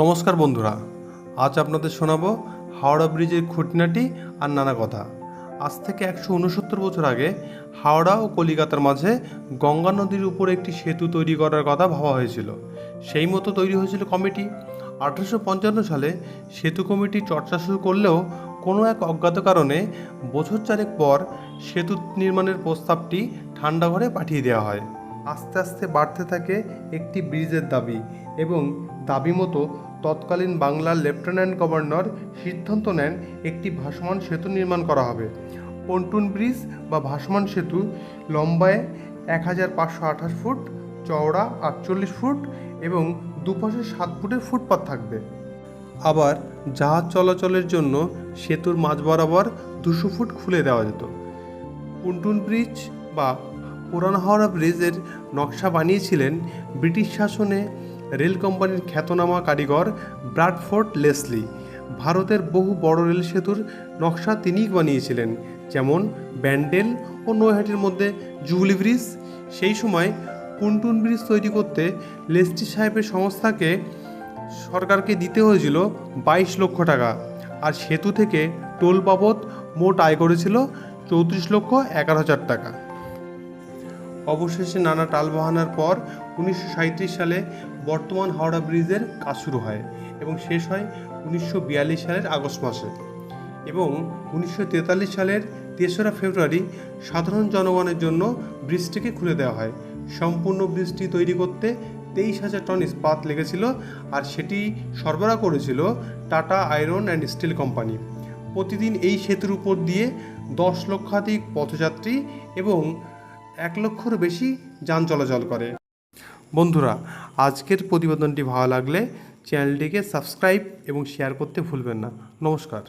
নমস্কার বন্ধুরা, আজ আপনাদের শোনাবো হাওড়া ব্রিজের খুঁটিনাটি আর নানা কথা। আজ থেকে 169 বছর আগে হাওড়া ও কলিকাতার মাঝে গঙ্গা নদীর উপর একটি সেতু তৈরি করার কথা ভাবা হয়েছিল। সেই মতো তৈরি হয়েছিল কমিটি। 1855 সালে সেতু কমিটি চর্চা শুরু করলেও কোনো এক অজ্ঞাত কারণে বছর চারেক পর সেতু নির্মাণের প্রস্তাবটি ঠান্ডা ঘরে পাঠিয়ে দেওয়া হয়। আস্তে আস্তে বাড়তে থাকে একটি ব্রিজের দাবি এবং দাবি মতো তৎকালীন বাংলার লেফটেন্যান্ট গভর্নর সিদ্ধান্ত নেন একটি ভাসমান সেতু নির্মাণ করা হবে। পন্টুন ব্রিজ বা ভাসমান সেতু লম্বায় 1528 ফুট, চওড়া 48 ফুট এবং দুপাশে 7 ফুটের ফুটপাত থাকবে। আবার জাহাজ চলাচলের জন্য সেতুর মাঝ বরাবর 200 ফুট খুলে দেওয়া যেত। পন্টুন ব্রিজ বা পুরান হাওড়া ব্রিজের নকশা বানিয়েছিলেন ব্রিটিশ শাসনে রেল কোম্পানির খ্যাতনামা কারিগর ব্র্যাডফোর্ড লেসলি। ভারতের বহু বড় রেল সেতুর নকশা তিনিই বানিয়েছিলেন, যেমন ব্যান্ডেল ও নৈহাটির মধ্যে জুবলি ব্রিজ। সেই সময় পন্টুন ব্রিজ তৈরি করতে লেসলি সাহেবের সংস্থাকে সরকারকে দিতে হয়েছিল 22 লক্ষ টাকা, আর সেতু থেকে টোল বাবদ মোট আয় করেছিল 34,11,000 টাকা। অবশেষে নানা টালবাহানার পর 1937 সালে বর্তমান হাওড়া ব্রিজের কাজ শুরু হয় এবং শেষ হয় 1942 সালের আগস্ট মাসে, এবং 1943 সালের 3রা ফেব্রুয়ারি সাধারণ জনগণের জন্য ব্রিজটিকে খুলে দেওয়া হয়। সম্পূর্ণ ব্রিজটি তৈরি করতে 23,000 টন ইস্পাত লেগেছিল, আর সেটি সরবরাহ করেছিল tata iron and steel company. প্রতিদিন এই সেতুর উপর দিয়ে 10 লক্ষাধিক পথযাত্রী এবং 1 লক্ষের বেশি যান চলাচল করে। বন্ধুরা, আজকের প্রতিবেদনটি ভালো লাগলে চ্যানেলটিকে সাবস্ক্রাইব এবং শেয়ার করতে ভুলবেন না। নমস্কার।